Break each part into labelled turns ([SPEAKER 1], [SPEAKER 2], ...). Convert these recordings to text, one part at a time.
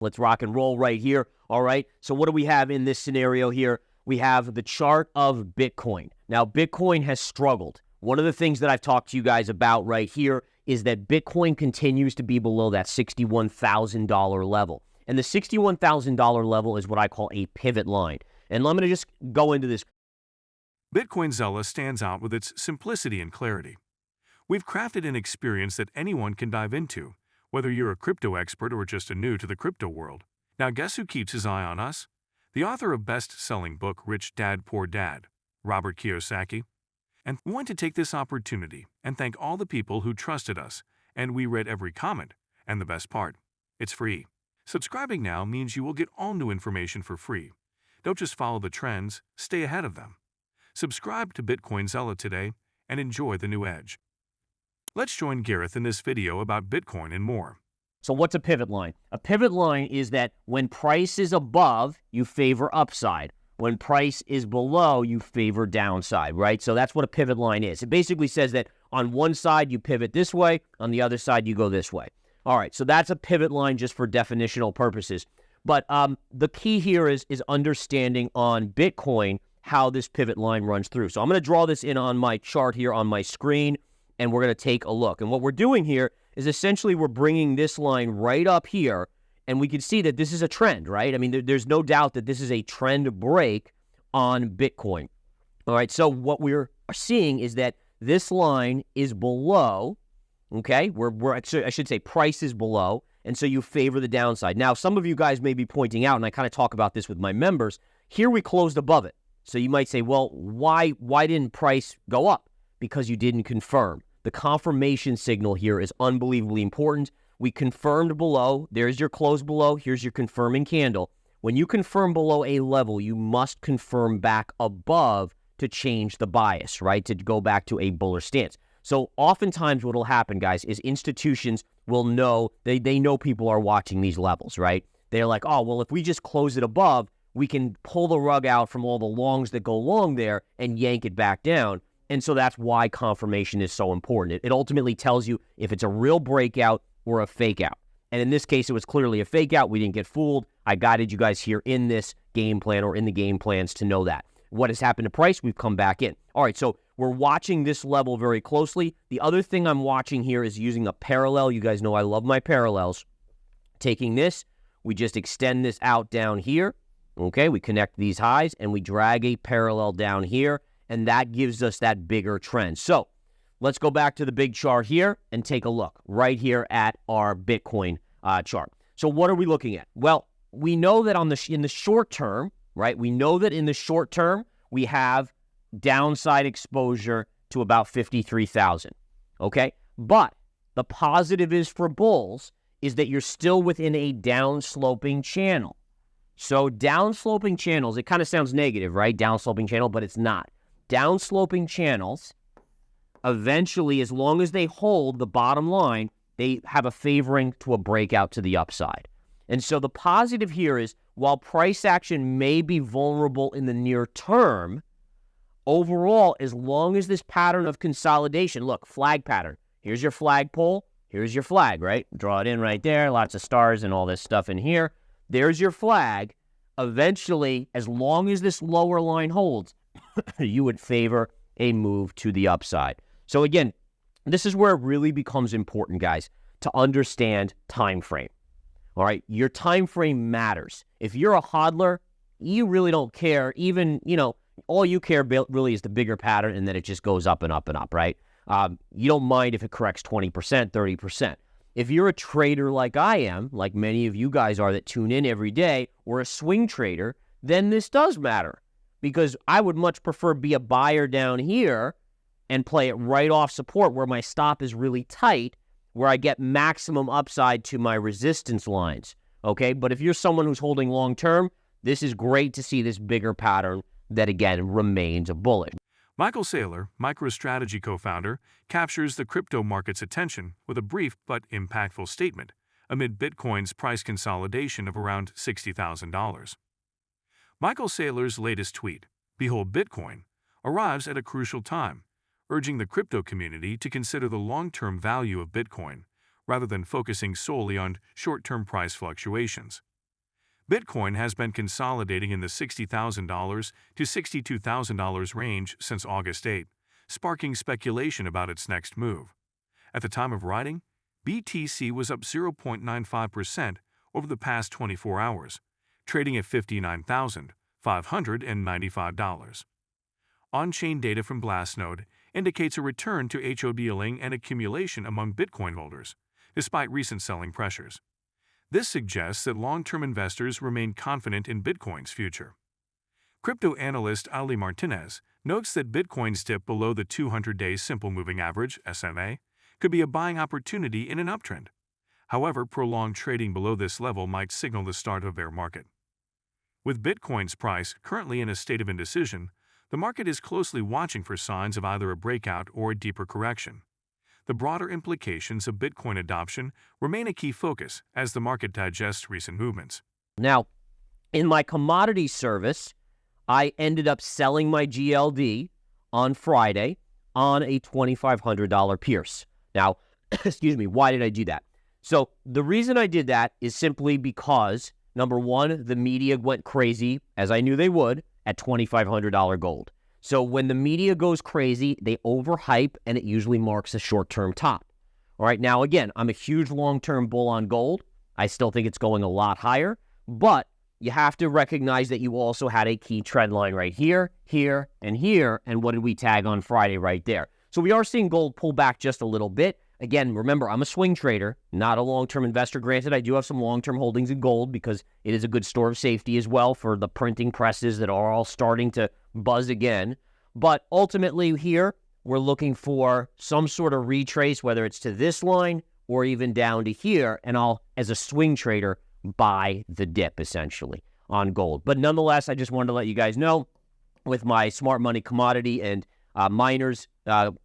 [SPEAKER 1] Let's rock and roll right here. All right. So what do we have in this scenario here? We have the chart of Bitcoin. Now, Bitcoin has struggled. One of the things that I've talked to you guys about right here is that Bitcoin continues to be below that $61,000 level. And the $61,000 level is what I call a pivot line. And I'm going to just go into this.
[SPEAKER 2] Bitcoin Zella stands out with its simplicity and clarity. We've crafted an experience that anyone can dive into, whether you're a crypto expert or just a new to the crypto world. Now, guess who keeps his eye on us? The author of best-selling book Rich Dad Poor Dad, Robert Kiyosaki. And we want to take this opportunity and thank all the people who trusted us, and we read every comment. And the best part, it's free. Subscribing now means you will get all new information for free. Don't just follow the trends, stay ahead of them. Subscribe to Bitcoin Zella today and enjoy the new edge. Let's join Gareth in this video about Bitcoin and more.
[SPEAKER 1] So what's a pivot line? A pivot line is that when price is above, you favor upside. When price is below, you favor downside, right? So that's what a pivot line is. It basically says that on one side, you pivot this way. On the other side, you go this way. All right, so that's a pivot line just for definitional purposes. But the key here is understanding on Bitcoin how this pivot line runs through. So I'm going to draw this in on my chart here on my screen, and we're going to take a look. And what we're doing here is essentially we're bringing this line right up here, and we can see that this is a trend, right? I mean, there's no doubt that this is a trend break on Bitcoin. All right, so what we're seeing is that this line is below, okay? I should say price is below, and so you favor the downside. Now, some of you guys may be pointing out, and I kind of talk about this with my members, here we closed above it. So you might say, well, why didn't price go up? Because you didn't confirm. The confirmation signal here is unbelievably important. We confirmed below. There's your close below. Here's your confirming candle. When you confirm below a level, you must confirm back above to change the bias, right? To go back to a bullish stance. So oftentimes what will happen, guys, is institutions will know, they know people are watching these levels, right? They're like, oh, well, if we just close it above, we can pull the rug out from all the longs that go long there and yank it back down. And so that's why confirmation is so important. It ultimately tells you if it's a real breakout or a fake out. And in this case, it was clearly a fake out. We didn't get fooled. I guided you guys here in this game plan or in the game plans to know that. What has happened to price? We've come back in. All right, so we're watching this level very closely. The other thing I'm watching here is using a parallel. You guys know I love my parallels. Taking this, we just extend this out down here. Okay, we connect these highs and we drag a parallel down here, and that gives us that bigger trend. So let's go back to the big chart here and take a look right here at our Bitcoin chart. So what are we looking at? Well, we know that in the short term, right? We know that in the short term, we have downside exposure to about 53,000, okay? But the positive is for bulls is that you're still within a downsloping channel. So downsloping channels, it kind of sounds negative, right? Downsloping channel, but it's not. Downsloping channels, eventually, as long as they hold the bottom line, they have a favoring to a breakout to the upside. And so the positive here is while price action may be vulnerable in the near term, overall, as long as this pattern of consolidation, look, flag pattern. Here's your flagpole. Here's your flag, right? Draw it in right there. Lots of stars and all this stuff in here. There's your flag. Eventually, as long as this lower line holds, you would favor a move to the upside. So again, this is where it really becomes important, guys, to understand time frame. All right, your time frame matters. If you're a hodler, you really don't care. Even, all you care about really is the bigger pattern and that it just goes up and up and up, right? You don't mind if it corrects 20%, 30%. If you're a trader like I am, like many of you guys are that tune in every day, or a swing trader, then this does matter. Because I would much prefer be a buyer down here and play it right off support where my stop is really tight, where I get maximum upside to my resistance lines, okay? But if you're someone who's holding long-term, this is great to see this bigger pattern that, again, remains bullish.
[SPEAKER 2] Michael Saylor, MicroStrategy co-founder, captures the crypto market's attention with a brief but impactful statement amid Bitcoin's price consolidation of around $60,000. Michael Saylor's latest tweet, "Behold Bitcoin," arrives at a crucial time, urging the crypto community to consider the long-term value of Bitcoin rather than focusing solely on short-term price fluctuations. Bitcoin has been consolidating in the $60,000 to $62,000 range since August 8, sparking speculation about its next move. At the time of writing, BTC was up 0.95% over the past 24 hours, trading at $59,595. On-chain data from Glassnode indicates a return to HODLing and accumulation among Bitcoin holders, despite recent selling pressures. This suggests that long-term investors remain confident in Bitcoin's future. Crypto analyst Ali Martinez notes that Bitcoin's dip below the 200-day simple moving average (SMA) could be a buying opportunity in an uptrend. However, prolonged trading below this level might signal the start of a bear market. With Bitcoin's price currently in a state of indecision, the market is closely watching for signs of either a breakout or a deeper correction. The broader implications of Bitcoin adoption remain a key focus as the market digests recent movements.
[SPEAKER 1] Now, in my commodity service, I ended up selling my GLD on Friday on a $2,500 Pierce. Now, excuse me, why did I do that? So the reason I did that is simply because, number one, the media went crazy, as I knew they would, at $2,500 gold. So when the media goes crazy, they overhype, and it usually marks a short-term top. All right, now again, I'm a huge long-term bull on gold. I still think it's going a lot higher, but you have to recognize that you also had a key trend line right here, here, and here, and what did we tag on Friday right there? So we are seeing gold pull back just a little bit. Again, remember, I'm a swing trader, not a long-term investor. Granted, I do have some long-term holdings in gold because it is a good store of safety as well for the printing presses that are all starting to buzz again. But ultimately here, we're looking for some sort of retrace, whether it's to this line or even down to here, and I'll, as a swing trader, buy the dip, essentially, on gold. But nonetheless, I just wanted to let you guys know, with my Smart Money Commodity and miners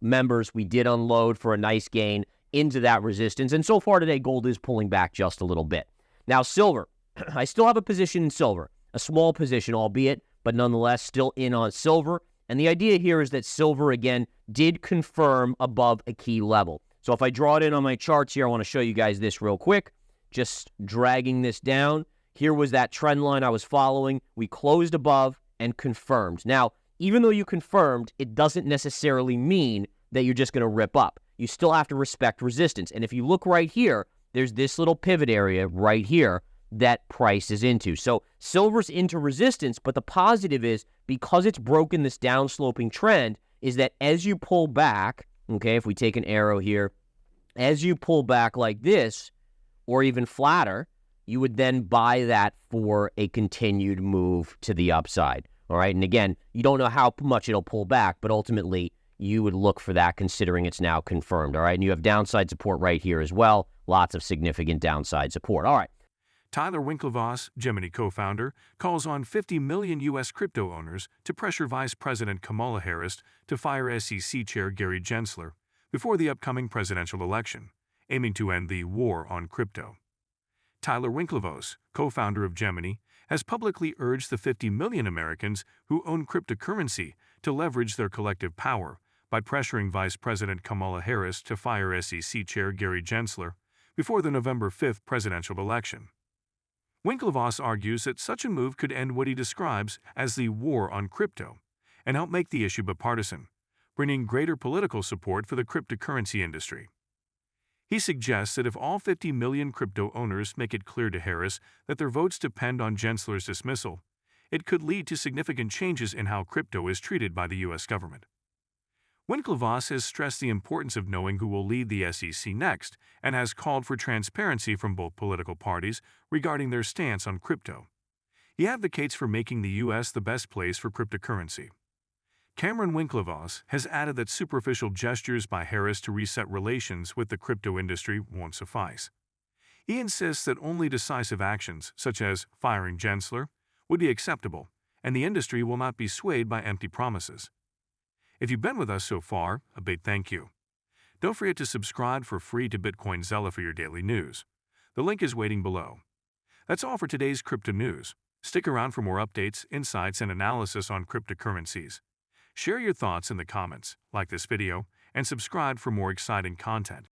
[SPEAKER 1] members, we did unload for a nice gain into that resistance. And so far today, gold is pulling back just a little bit. Now, silver. I still have a position in silver, a small position, albeit, but nonetheless still in on silver. And the idea here is that silver, again, did confirm above a key level. So if I draw it in on my charts here, I want to show you guys this real quick. Just dragging this down. Here was that trend line I was following. We closed above and confirmed. Now, even though you confirmed, it doesn't necessarily mean that you're just going to rip up. You still have to respect resistance. And if you look right here, there's this little pivot area right here that price is into. So silver's into resistance, but the positive is, because it's broken this downsloping trend, is that as you pull back, okay, if we take an arrow here, as you pull back like this, or even flatter, you would then buy that for a continued move to the upside. All right, and again, you don't know how much it'll pull back, but ultimately you would look for that considering it's now confirmed. All right, and you have downside support right here as well. Lots of significant downside support. All right.
[SPEAKER 2] Tyler Winklevoss, Gemini co-founder, calls on 50 million U.S. crypto owners to pressure Vice President Kamala Harris to fire SEC Chair Gary Gensler before the upcoming presidential election, aiming to end the war on crypto. Tyler Winklevoss, co-founder of Gemini, has publicly urged the 50 million Americans who own cryptocurrency to leverage their collective power by pressuring Vice President Kamala Harris to fire SEC Chair Gary Gensler before the November 5th presidential election. Winklevoss argues that such a move could end what he describes as the war on crypto and help make the issue bipartisan, bringing greater political support for the cryptocurrency industry. He suggests that if all 50 million crypto owners make it clear to Harris that their votes depend on Gensler's dismissal, it could lead to significant changes in how crypto is treated by the U.S. government. Winklevoss has stressed the importance of knowing who will lead the SEC next and has called for transparency from both political parties regarding their stance on crypto. He advocates for making the U.S. the best place for cryptocurrency. Cameron Winklevoss has added that superficial gestures by Harris to reset relations with the crypto industry won't suffice. He insists that only decisive actions, such as firing Gensler, would be acceptable, and the industry will not be swayed by empty promises. If you've been with us so far, a big thank you. Don't forget to subscribe for free to BitcoinZella for your daily news. The link is waiting below. That's all for today's crypto news. Stick around for more updates, insights, and analysis on cryptocurrencies. Share your thoughts in the comments, like this video, and subscribe for more exciting content.